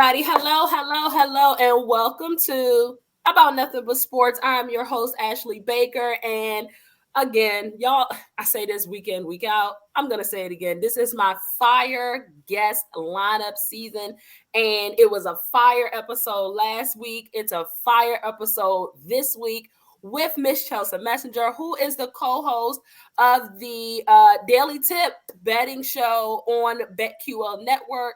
everybody. Hello, and welcome to About Nothing But Sports. I'm your host, Ashley Baker. And again, y'all, I say this week in, week out. I'm going to say it again. This is my fire guest lineup season. And it was a fire episode last week. It's a fire episode this week with Miss Chelsa Messinger, who is the co-host of the Daily Tip betting show on BetQL Network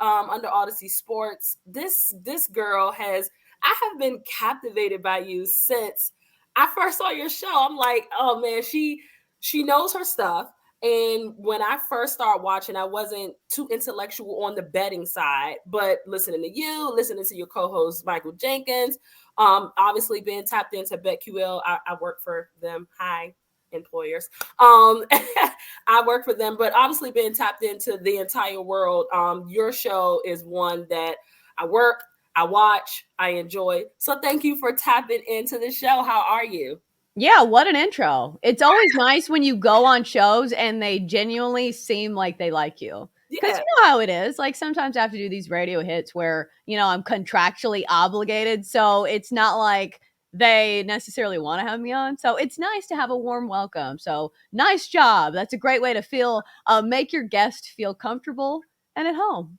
under Odyssey Sports. This girl has I have been captivated by you since I first saw your show. I'm like, oh man, she knows her stuff. And when I first started watching, I wasn't too intellectual on the betting side, but listening to you, listening to your co-host Michael Jenkins, obviously being tapped into BetQL. I work for them. Hi, employers. I work for them, but obviously being tapped into the entire world. Your show is one that I work, I watch, I enjoy. So thank you for tapping into the show. How are you? Yeah, what an intro. It's always nice when you go on shows and they genuinely seem like they like you. Because Yeah, you know how it is. Like sometimes I have to do these radio hits where, I'm contractually obligated. So it's not like they necessarily want to have me on. So it's nice to have a warm welcome. So nice job. That's a great way to make your guest feel comfortable and at home.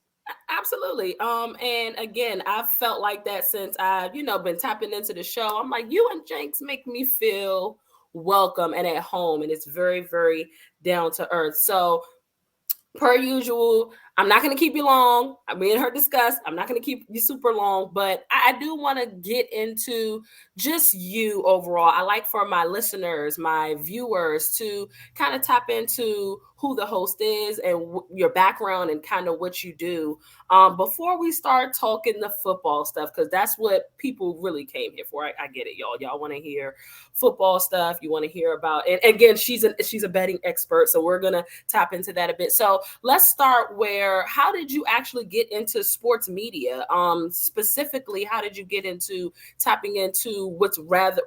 absolutely. And again, I've felt like that since I've been tapping into the show. I'm like, you and Jenks make me feel welcome and at home, and it's very, very down to earth. So per usual, I'm not going to keep you long. Me and her discussed. I'm not going to keep you super long, but I do want to get into just you overall. I like for my listeners, my viewers to kind of tap into who the host is and your background and kind of what you do. Before we start talking the football stuff, because that's what people really came here for. I get it, y'all. Y'all want to hear football stuff. You want to hear about, and again, she's a betting expert, so we're gonna tap into that a bit. So let's start where, how did you actually get into sports media? Specifically, how did you get into tapping into what's rather,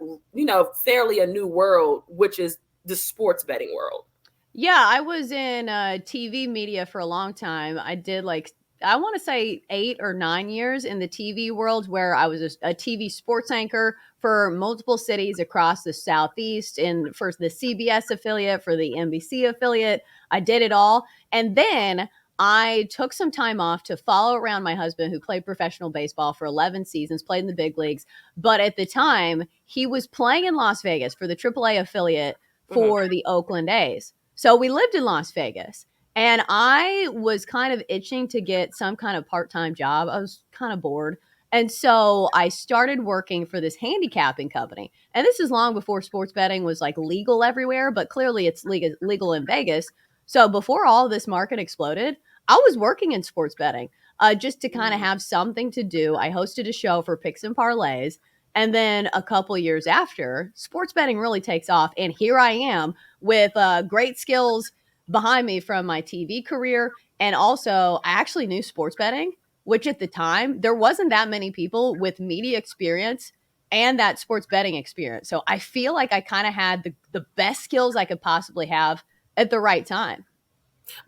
fairly a new world, which is the sports betting world? Yeah, I was in TV media for a long time. I did I want to say 8 or 9 years in the TV world where I was a TV sports anchor for multiple cities across the Southeast and for the CBS affiliate, for the NBC affiliate. I did it all. And then I took some time off to follow around my husband who played professional baseball for 11 seasons, played in the big leagues. But at the time, he was playing in Las Vegas for the AAA affiliate Mhm. for the Oakland A's. So we lived in Las Vegas and I was kind of itching to get some kind of part time job. I was kind of bored. And so I started working for this handicapping company. And this is long before sports betting was like legal everywhere, but clearly it's legal in Vegas. So before all this market exploded, I was working in sports betting just to kind of have something to do. I hosted a show for Picks and Parlays. And then a couple years after, sports betting really takes off. And here I am with great skills behind me from my TV career. And also, I actually knew sports betting, which at the time, there wasn't that many people with media experience and that sports betting experience. So I feel like I kind of had the best skills I could possibly have at the right time.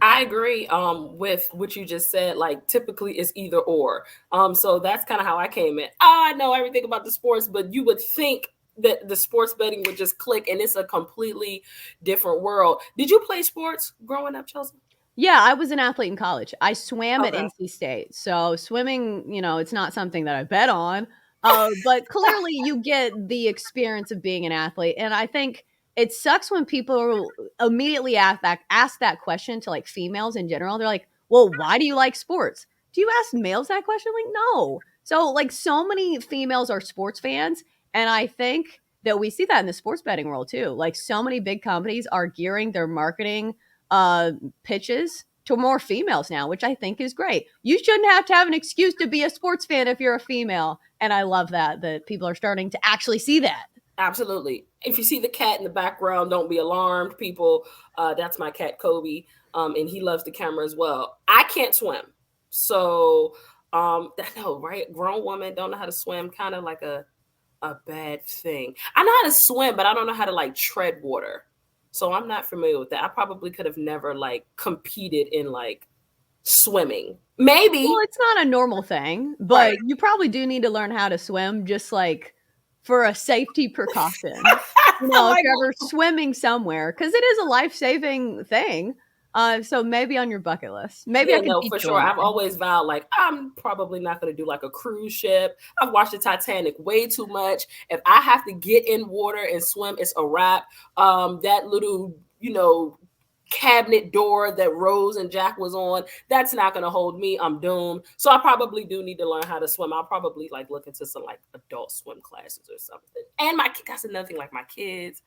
I agree with what you just said. Like typically it's either or. So that's kind of how I came in. I know everything about the sports, but you would think that the sports betting would just click, and it's a completely different world. Did you play sports growing up, Chelsea? Yeah, I was an athlete in college. I swam at Okay. NC State. So swimming, it's not something that I bet on. But clearly you get the experience of being an athlete. And I think it sucks when people immediately ask that question to like females in general. They're like, well, why do you like sports? Do you ask males that question? Like, no. So like so many females are sports fans. And I think that we see that in the sports betting world too. Like so many big companies are gearing their marketing uh, pitches to more females now, which I think is great. You shouldn't have to have an excuse to be a sports fan if you're a female. And I love that people are starting to actually see that. Absolutely. If you see the cat in the background, don't be alarmed, people. That's my cat Kobe, and he loves the camera as well. I can't swim, so I know, right? Grown woman don't know how to swim, kind of like a bad thing. I know how to swim, but I don't know how to like tread water. So I'm not familiar with that. I probably could have never like competed in like Swimming. Well, Maybe. it's not a normal thing, Right. but you probably do need to learn how to swim just like for a safety precaution. If Like, you're ever swimming somewhere, because it is a life-saving thing. So maybe on your bucket list. Maybe I yeah, could no, teach for you sure. one I've day. always vowed like I'm probably not going to do like a cruise ship. I've watched the Titanic way too much. If I have to get in water and swim, it's a wrap. That little, cabinet door that Rose and Jack was on, that's not going to hold me. I'm doomed. So I probably do need to learn how to swim. I'll probably like look into some like adult swim classes or something. And that's another thing, like my kids,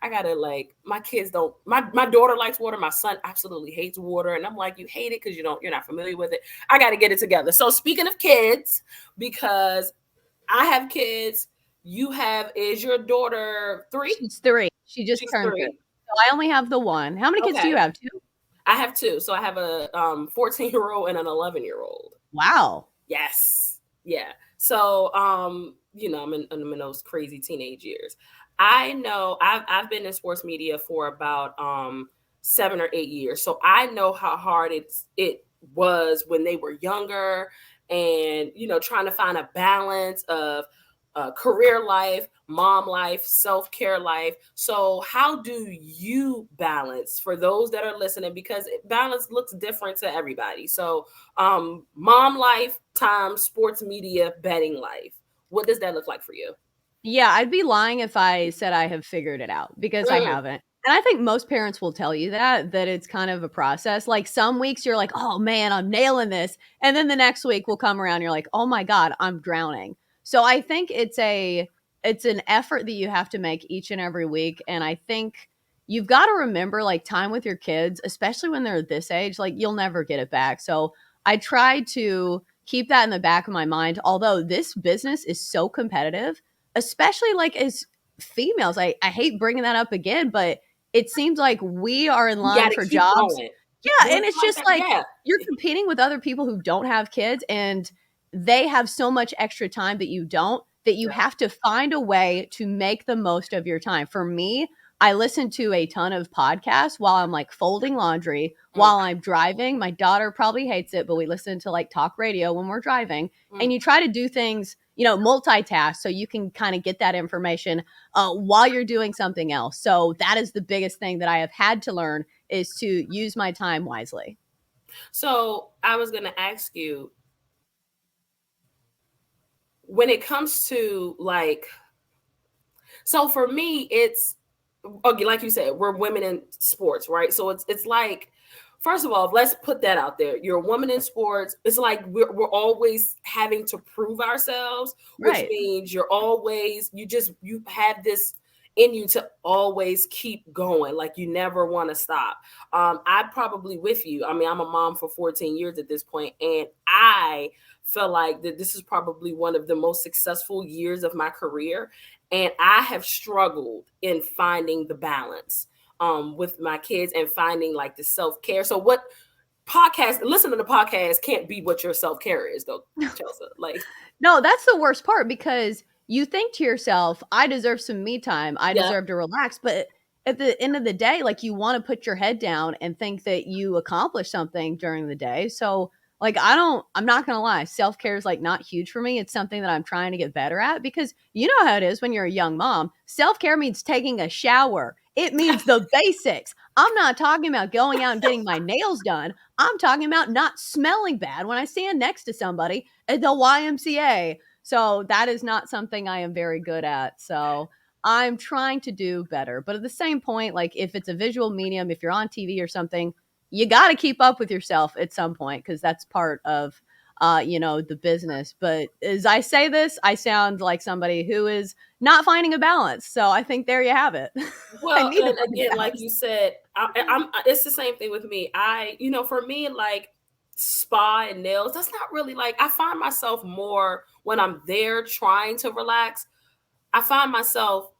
I gotta like my kids don't my daughter likes water, my son absolutely hates water, and I'm like, you hate it because you're not familiar with it. I gotta get it together. So speaking of kids, because I have kids, you have is your daughter 3? She's 3. She just She's turned 3. 3. So I only have the one. How many kids do you Okay. have? 2? I have 2. So I have a 14-year-old and an 11-year-old. Wow. Yes. Yeah. So, I'm in those crazy teenage years. I know I've been in sports media for about 7 or 8 years. So I know how hard it was when they were younger, and trying to find a balance of career life, mom life, self-care life. So how do you balance, for those that are listening, because balance looks different to everybody. So mom life times sports media betting life, what does that look like for you? Yeah, I'd be lying if I said I have figured it out because I Mm, haven't. And I think most parents will tell you that it's kind of a process. Like some weeks you're like, "Oh man, I'm nailing this." And then the next week will come around, you're like, "Oh my god, I'm drowning." So I think it's an effort that you have to make each and every week, and I think you've got to remember like time with your kids, especially when they're this age, like you'll never get it back. So I try to keep that in the back of my mind. Although this business is so competitive, especially like as females. I hate bringing that up again, but it seems like we are in you line got to for keep jobs. going. Yeah, One and it's like just that, like yeah. you're competing with other people who don't have kids and they have so much extra time that you don't, that you Yeah. have to find a way to make the most of your time. For me, I listen to a ton of podcasts while I'm like folding laundry, Mm, while I'm driving. My daughter probably hates it, but we listen to like talk radio when we're driving. mm. And you try to do things, multitask so you can kind of get that information while you're doing something else. So that is the biggest thing that I have had to learn, is to use my time wisely. So I was going to ask you, when it comes to like, so for me, it's okay, like you said, we're women in sports, right? So it's like, first of all, let's put that out there. You're a woman in sports. It's like we're always having to prove ourselves, which Right. means you have this in you to always keep going. Like you never want to stop. I probably with you. I mean, I'm a mom for 14 years at this point, and I feel like that this is probably one of the most successful years of my career, and I have struggled in finding the balance with my kids and finding like the self-care. So what podcast, listening to podcasts can't be what your self-care is though, Chelsea. Like, No, that's the worst part because you think to yourself, I deserve some me time. I yeah, deserve to relax. But at the end of the day, like you want to put your head down and think that you accomplished something during the day. So, like, I'm not going to lie, self care is like not huge for me. It's something that I'm trying to get better at because you know how it is when you're a young mom. Self care means taking a shower, it means the basics. I'm not talking about going out and getting my nails done. I'm talking about not smelling bad when I stand next to somebody at the YMCA. So that is not something I am very good at. So I'm trying to do better. But at the same point, like if it's a visual medium, if you're on TV or something, you got to keep up with yourself at some point because that's part of the business. But as I say this, I sound like somebody who is not finding a balance. So I think there you have it. I well, need to and find a again, like balance. you said, I'm it's the same thing with me. For me, like spa and nails, that's not really like, I find myself more when I'm there trying to relax. I find myself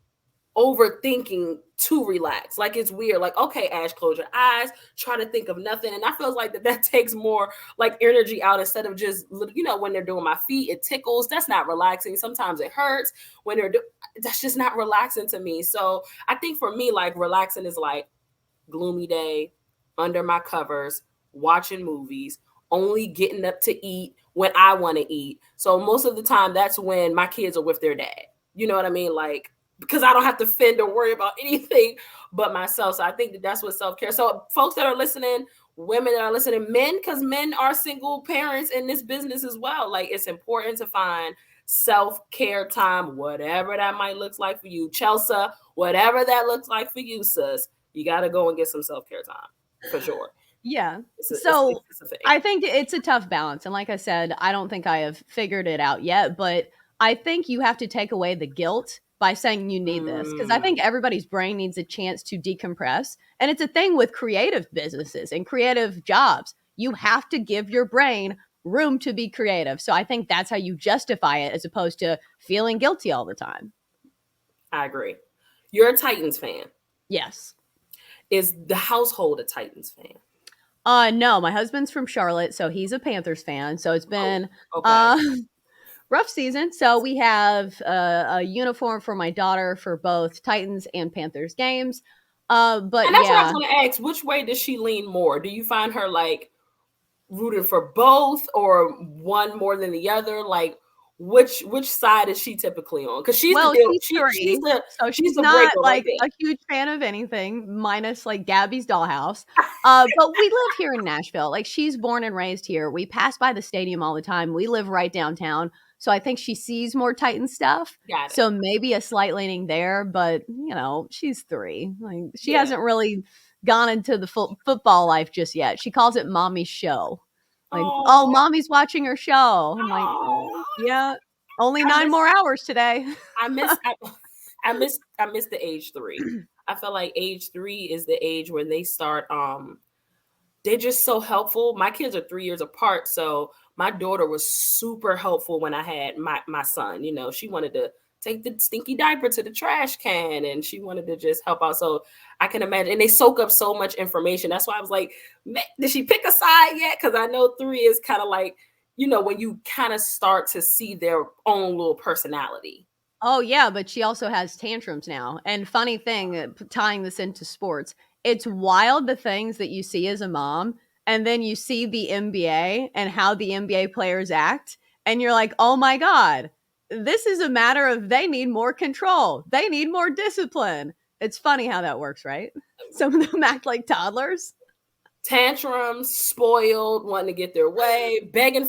overthinking to relax. Like it's weird. Like, okay, Ash, close your eyes, try to think of nothing. And I feel like that takes more like energy out instead of just, when they're doing my feet, it tickles. That's not relaxing. Sometimes it hurts when that's just not relaxing to me. So I think for me, like relaxing is like gloomy day, under my covers, watching movies, only getting up to eat when I want to eat. So most of the time, that's when my kids are with their dad. You know what I mean? Like, because I don't have to fend or worry about anything but myself. So I think that that's what self care. So folks that are listening, women that are listening, men, because men are single parents in this business as well. Like, it's important to find self care time, whatever that might look like for you. Chelsea, whatever that looks like for you, sis, you got to go and get some self care time for sure. Yeah. It's So a thing. I think it's a tough balance. And like I said, I don't think I have figured it out yet, but I think you have to take away the guilt by saying you need this. Because I Mm, think everybody's brain needs a chance to decompress. And it's a thing with creative businesses and creative jobs. You have to give your brain room to be creative. So I think that's how you justify it as opposed to feeling guilty all the time. I agree. You're a Titans fan. Yes. Is the household a Titans fan? No, my husband's from Charlotte, so he's a Panthers fan. So it's Oh, been okay. uh rough season. So we have a uniform for my daughter for both Titans and Panthers games. But And that's what I was yeah, going to ask. Which way does she lean more? Do you find her like rooted for both or one more than the other? Like which side is she typically on? Because she's the well, deal. she's She's 3, the so she's she's the not, breaker right like, a huge fan of anything minus, like, Gabby's Dollhouse. But we live here in Nashville, like, she's born and raised here. We pass by the stadium all the time. We live right downtown, so I think she sees more Titan stuff, there. Got it. so maybe a slight leaning there, but, she's 3. Like, she Yeah. hasn't really gone into the football life just yet. She calls it mommy's show. Like, "Oh, Oh, mommy's watching her show." I'm like, "Oh, oh, yeah, only I 9 miss more hours today." I miss I, I miss the age 3. I feel like age 3 is the age when they start they're just so helpful. My kids are 3 years apart, so my daughter was super helpful when I had my son. You know, she wanted to take the stinky diaper to the trash can, and she wanted to just help out. So I can imagine, and they soak up so much information. That's why I was like, did she pick a side yet? Because I know 3 is kind of like, when you kind of start to see their own little personality. Oh, yeah, but she also has tantrums now. And funny thing, tying this into sports, it's wild the things that you see as a mom, and then you see the NBA and how the NBA players act, and you're like, oh my God, this is a matter of they need more control. They need more discipline. It's funny how that works, right? Some of them act like toddlers. Tantrums, spoiled, wanting to get their way, begging.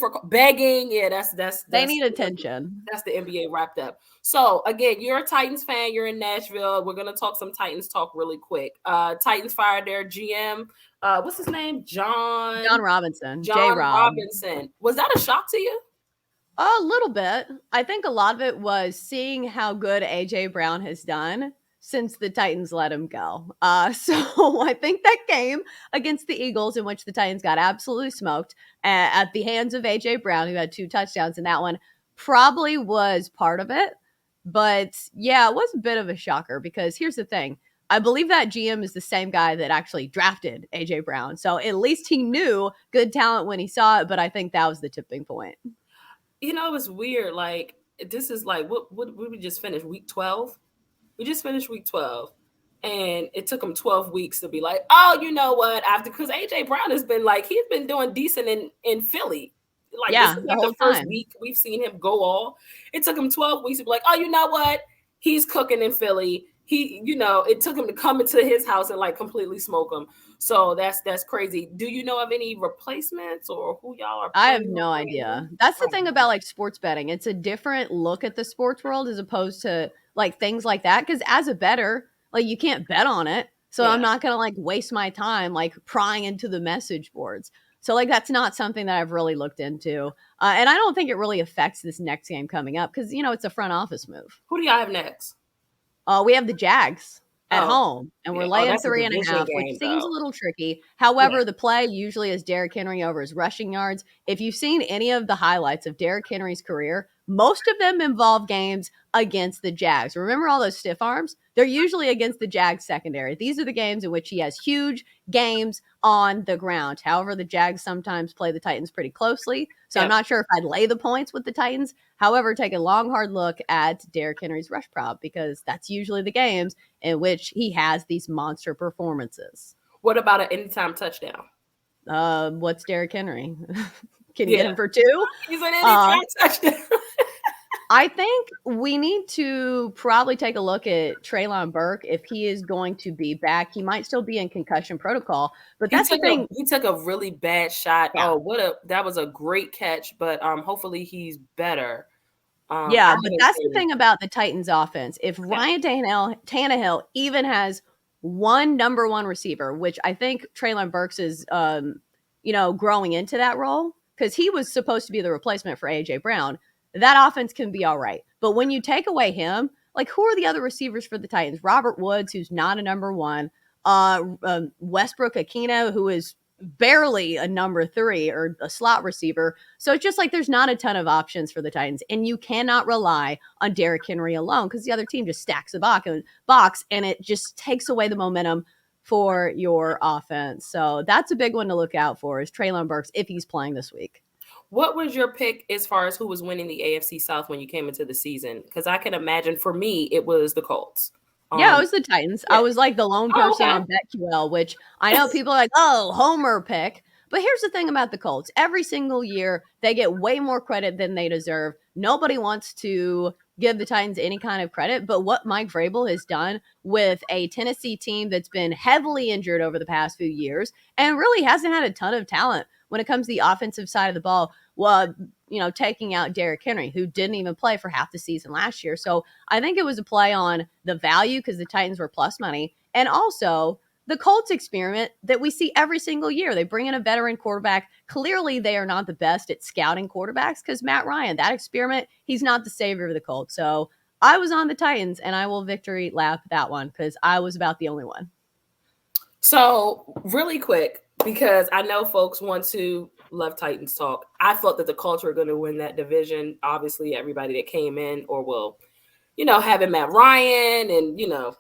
Yeah, They need attention. that's the NBA wrapped up. So again, you're a Titans fan. You're in Nashville. We're gonna talk some Titans talk really quick. Titans fired their GM. What's his name? John Robinson, J John Rob. Robinson. Was that a shock to you? A little bit. I think a lot of it was seeing how good AJ Brown has done since the Titans let him go. So I think that game against the Eagles, in which the Titans got absolutely smoked at the hands of AJ Brown, who had 2 touchdowns in that one, probably was part of it. But yeah, it was a bit of a shocker because here's the thing. I believe that GM is the same guy that actually drafted AJ Brown. So at least he knew good talent when he saw it. But I think that was the tipping point. It was weird. Like this is like what we just finished week 12. We just finished week 12. And it took him 12 weeks to be like, oh, you know what? After because AJ Brown has been like, he's been doing decent in Philly. Like, this Yeah, is the not the whole first time. week we've seen him go all. It took him 12 weeks to be like, oh, you know what? He's cooking in Philly. It took him to come into his house and like completely smoke him. So that's crazy. Do you know of any replacements or who y'all are I have planning on no bringing idea. in? That's the Oh, thing about like sports betting. It's a different look at the sports world as opposed to like things like that. Cause as a bettor, like you can't bet on it. So I'm yeah. not gonna like waste my time like prying into the message boards. So like that's not something that I've really looked into. And I don't think it really affects this next game coming up because it's a front office move. Who do y'all have next? We have the Jags at Oh, home, and we're yeah. Oh, laying that's a three and a division half, which game seems a though. little tricky. Yeah. However, the play usually is Derrick Henry over his rushing yards. If you've seen any of the highlights of Derrick Henry's career, most of them involve games against the Jags. Remember all those stiff arms? They're usually against the Jags secondary. These are the games in which he has huge games on the ground. However, the Jags sometimes play the Titans pretty closely. So I'm Yep. not sure if I'd lay the points with the Titans. However, take a long, hard look at Derrick Henry's rush prop because that's usually the games in which he has these monster performances. What about an anytime touchdown? What's Derrick Henry? Can you get Yeah, him for two? he's an Uh, anytime touchdown. I think we need to probably take a look at Treylon Burke if he is going to be back. He might still be in concussion protocol, but He that's the took a thing. he took a really bad shot. Yeah. Oh, that was a great catch, but hopefully he's better. I Yeah, but haven't that's the seen. thing about the Titans offense. If Yeah. Ryan Tannehill even has one number one receiver, which I think Treylon Burks is, growing into that role because he was supposed to be the replacement for AJ Brown. That offense can be all right, but when you take away him, like who are the other receivers for the Titans? Robert Woods, who's not a number one, Westbrook Aquino, who is barely a number three or a slot receiver. So it's just like there's not a ton of options for the Titans, and you cannot rely on Derrick Henry alone because the other team just stacks the box, and it just takes away the momentum for your offense. So that's a big one to look out for is Treylon Burks if he's playing this week. What was your pick as far as who was winning the AFC South when you came into the season? Because I can imagine for me it was the Colts. Yeah, it Um, was the Titans. I yeah. was like the lone Oh, person okay. on BetQL, which I know people are like, oh, Homer pick. But here's the thing about the Colts. Every single year, they get way more credit than they deserve. Nobody wants to give the Titans any kind of credit. But what Mike Vrabel has done with a Tennessee team that's been heavily injured over the past few years and really hasn't had a ton of talent when it comes to the offensive side of the ball, well, taking out Derrick Henry, who didn't even play for half the season last year. So I think it was a play on the value because the Titans were plus money and also the Colts experiment that we see every single year. They bring in a veteran quarterback. Clearly, they are not the best at scouting quarterbacks because Matt Ryan, that experiment, he's not the savior of the Colts. So I was on the Titans and I will victory lap that one because I was about the only one. So really quick, because I know folks want to love Titans talk. I thought that the Colts were going to win that division. Obviously, everybody that came in, or will, having Matt Ryan, and I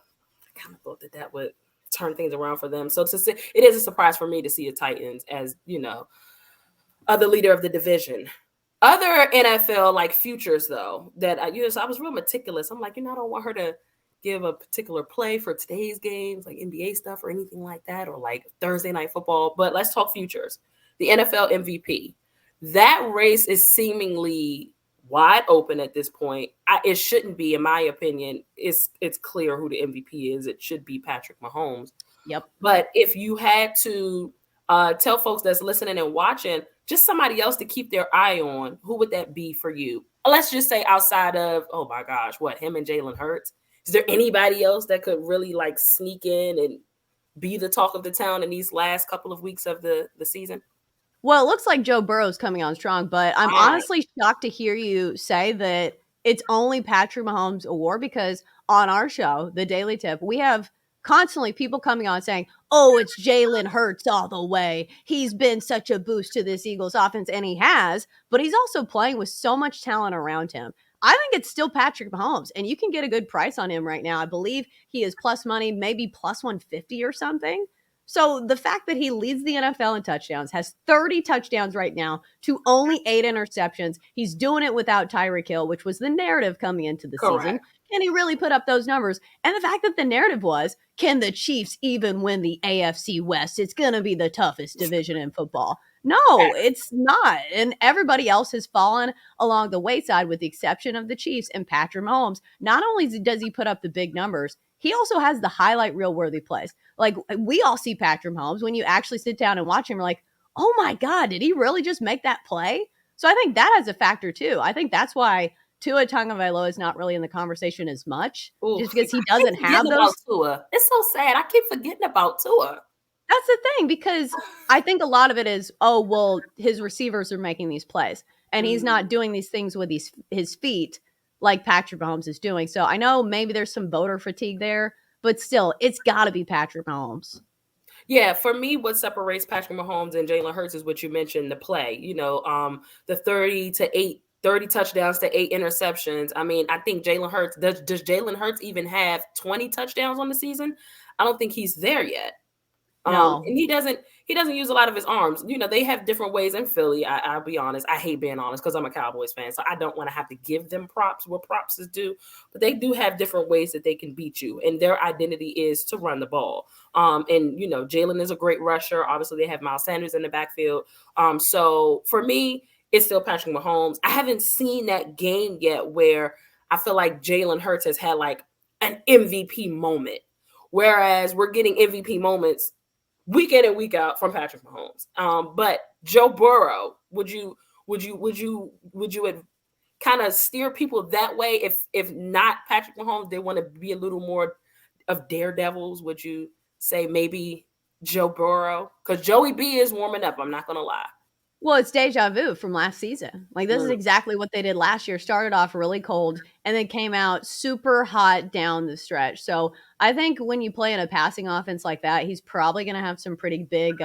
kind of thought that that would turn things around for them. So to say, it is a surprise for me to see the Titans as the leader of the division. Other NFL like futures though that so I was real meticulous. I'm like, I don't want her to give a particular play for today's games, like NBA stuff or anything like that, or like Thursday night football. But let's talk futures. The NFL MVP. That race is seemingly wide open at this point. It shouldn't be, in my opinion. It's clear who the MVP is. It should be Patrick Mahomes. Yep. But if you had to tell folks that's listening and watching, just somebody else to keep their eye on, who would that be for you? Let's just say outside of, oh my gosh, what, him and Jalen Hurts? Is there anybody else that could really like sneak in and be the talk of the town in these last couple of weeks of the season? Well, it looks like Joe Burrow's coming on strong, but I'm Wow. honestly shocked to hear you say that it's only Patrick Mahomes' award because on our show, the Daily Tip, we have constantly people coming on saying, oh, it's Jalen Hurts all the way. He's been such a boost to this Eagles offense, and he has, but he's also playing with so much talent around him. I think it's still Patrick Mahomes, and you can get a good price on him right now. I believe he is plus money, maybe plus 150 or something. So the fact that he leads the NFL in touchdowns, has 30 touchdowns right now to only 8 interceptions. He's doing it without Tyreek Hill, which was the narrative coming into the season. Correct. Can he really put up those numbers? And the fact that the narrative was, can the Chiefs even win the AFC West? It's going to be the toughest division in football. No, it's not. And everybody else has fallen along the wayside with the exception of the Chiefs and Patrick Mahomes. Not only does he put up the big numbers, he also has the highlight reel worthy plays. Like we all see Patrick Mahomes when you actually sit down and watch him, you're like, oh my God, did he really just make that play? So I think that has a factor too. I think that's why Tua Tagovailoa is not really in the conversation as much, Ooh, just because he I keep doesn't have forgetting about those. Tua. It's so sad. I keep forgetting about Tua. That's the thing, because I think a lot of it is, oh, well, his receivers are making these plays and he's not doing these things with his feet like Patrick Mahomes is doing. So I know maybe there's some voter fatigue there, but still, it's got to be Patrick Mahomes. Yeah, for me, what separates Patrick Mahomes and Jalen Hurts is what you mentioned, the play. The 30 touchdowns to 8 interceptions. I mean, I think Jalen Hurts does Jalen Hurts even have 20 touchdowns on the season? I don't think he's there yet. No. And he doesn't use a lot of his arms. They have different ways in Philly. I'll be honest. I hate being honest because I'm a Cowboys fan, so I don't want to have to give them props where props is due. But they do have different ways that they can beat you, and their identity is to run the ball. And Jalen is a great rusher. Obviously, they have Miles Sanders in the backfield. So for me, it's still Patrick Mahomes. I haven't seen that game yet where I feel like Jalen Hurts has had like an MVP moment, whereas we're getting MVP moments week in and week out from Patrick Mahomes. But Joe Burrow, would you kind of steer people that way? If not Patrick Mahomes, they want to be a little more of daredevils. Would you say maybe Joe Burrow? Because Joey B is warming up. I'm not gonna lie. Well, it's deja vu from last season. Like, this is Mm, exactly what they did last year. Started off really cold and then came out super hot down the stretch. So I think when you play in a passing offense like that, he's probably going to have some pretty big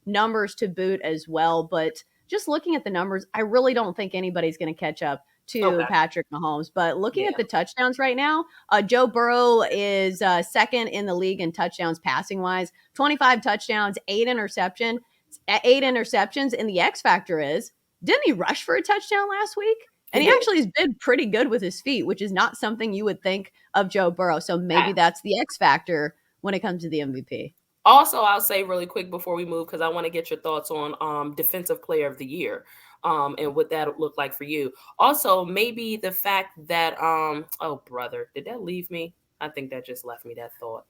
numbers to boot as well. But just looking at the numbers, I really don't think anybody's going to catch up to okay. Patrick Mahomes. But looking at Yeah. the touchdowns right now, Joe Burrow is second in the league in touchdowns passing wise, 25 touchdowns, 8 interceptions. And the X factor is, didn't he rush for a touchdown last week? He And he did. actually has been pretty good with his feet, which is not something you would think of Joe Burrow. So maybe that's the X factor when it comes to the MVP. Also, I'll say really quick before we move because I want to get your thoughts on defensive player of the year, and what that would look like for you. Also, maybe the fact that oh brother, did that leave me? I think that just left me that thought.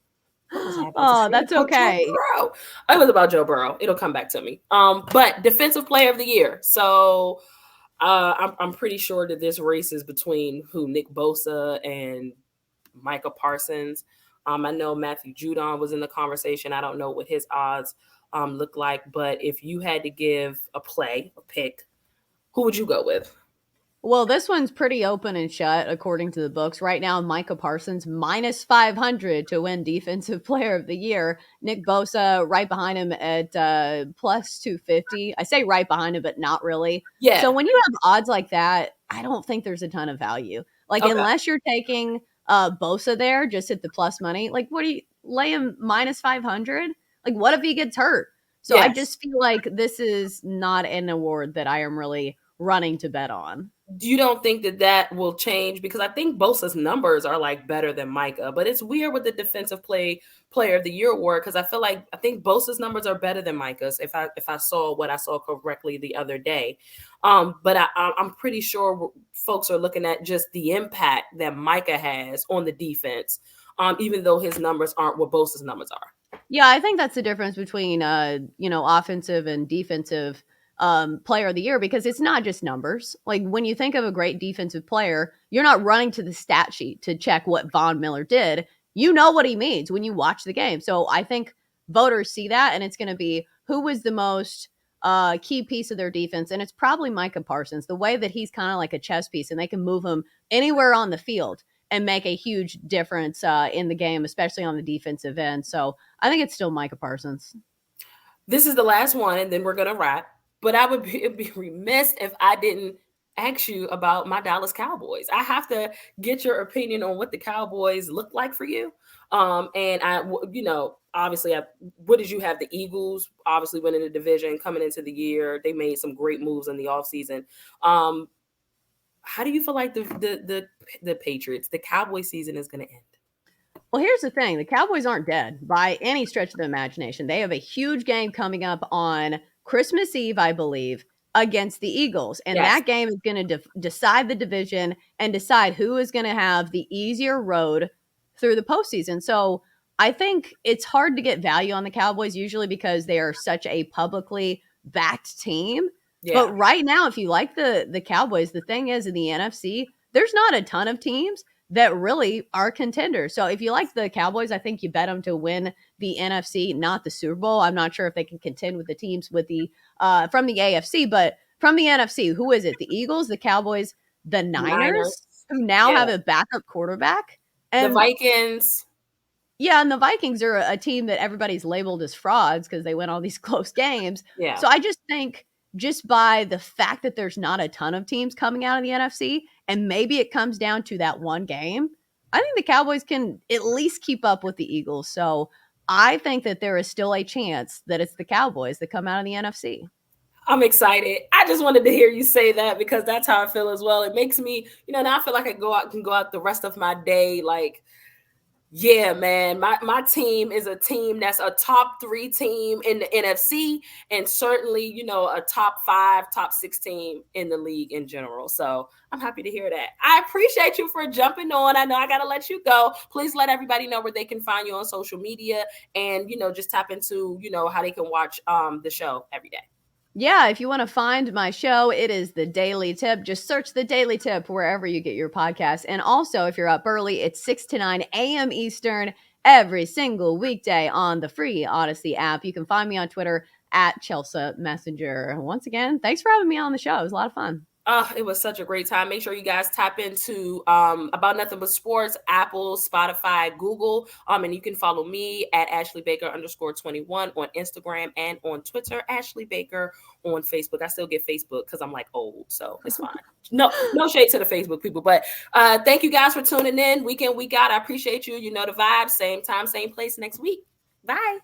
What was I about to Oh, say that's about Joe okay. Burrow? It was about Joe Burrow. It'll come back to me. But defensive player of the year. So I'm pretty sure that this race is between who Nick Bosa and Micah Parsons. I know Matthew Judon was in the conversation. I don't know what his odds look like, but if you had to give a pick, who would you go with? Well, this one's pretty open and shut according to the books. Right now, Micah Parsons minus 500 to win Defensive Player of the Year. Nick Bosa right behind him at plus 250. I say right behind him, but not really. So Yeah. when you have odds like that, I don't think there's a ton of value. Like, Okay. unless you're taking Bosa there, just at the plus money, like, what do you lay him minus 500? Like, what if he gets hurt? So I Yes. just feel like this is not an award that I am really running to bet on. You don't think that that will change? Because I think Bosa's numbers are like better than Micah, but it's weird with the defensive player of the year award because I think Bosa's numbers are better than Micah's if I saw what I saw correctly the other day. But I'm pretty sure folks are looking at just the impact that Micah has on the defense, even though his numbers aren't what Bosa's numbers are. Yeah, I think that's the difference between offensive and defensive player of the year because it's not just numbers. Like when you think of a great defensive player, you're not running to the stat sheet to check what Von Miller did. You know what he means when you watch the game. So I think voters see that and it's going to be who was the most key piece of their defense and it's probably Micah Parsons. The way that he's kind of like a chess piece and they can move him anywhere on the field and make a huge difference in the game, especially on the defensive end. So I think it's still Micah Parsons. This is the last one, and then we're gonna wrap. But I would be remiss if I didn't ask you about my Dallas Cowboys. I have to get your opinion on what the Cowboys look like for you. And obviously, what did you have? The Eagles obviously winning the division coming into the year. They made some great moves in the offseason. Um, how do you feel like the Patriots, the Cowboy season is going to end? Well, here's the thing. The Cowboys aren't dead by any stretch of the imagination. They have a huge game coming up on Christmas Eve, I believe, against the Eagles. And Yes. that game is going to decide the division and decide who is going to have the easier road through the postseason. So I think it's hard to get value on the Cowboys usually because they are such a publicly backed team. But Yeah. right now, if you like the Cowboys, the thing is in the NFC, there's not a ton of teams that really are contenders. So if you like the Cowboys, I think you bet them to win the NFC, not the Super Bowl. I'm not sure if they can contend with the teams with the from the AFC, but from the NFC, who is it? The Eagles, the Cowboys, the Niners. Niners, who now Yeah. have a backup quarterback. The And Vikings. yeah, and the Vikings are a team that everybody's labeled as frauds because they win all these close games. Yeah. So I just think just by the fact that there's not a ton of teams coming out of the NFC, and maybe it comes down to that one game, I think the Cowboys can at least keep up with the Eagles. So I think that there is still a chance that it's the Cowboys that come out of the NFC. I'm excited. I just wanted to hear you say that because that's how I feel as well. It makes me, now I feel like I can go out the rest of my day like, yeah, man, my team is a team that's a top 3 team in the NFC, and certainly, a top 5, top 6 team in the league in general. So I'm happy to hear that. I appreciate you for jumping on. I know I got to let you go. Please let everybody know where they can find you on social media, and, just tap into, how they can watch the show every day. Yeah, if you want to find my show, it is The Daily Tip. Just search The Daily Tip wherever you get your podcasts. And also, if you're up early, it's 6 to 9 a.m. Eastern every single weekday on the free Odyssey app. You can find me on Twitter at Chelsa Messenger. Once again, thanks for having me on the show. It was a lot of fun. It was such a great time. Make sure you guys tap into About Nothing But Sports, Apple, Spotify, Google. And you can follow me at Ashley Baker _21 on Instagram and on Twitter, Ashley Baker on Facebook. I still get Facebook because I'm like old, so it's fine. No shade to the Facebook people. But thank you guys for tuning in week in, week out. I appreciate you. You know the vibes. Same time, same place next week. Bye.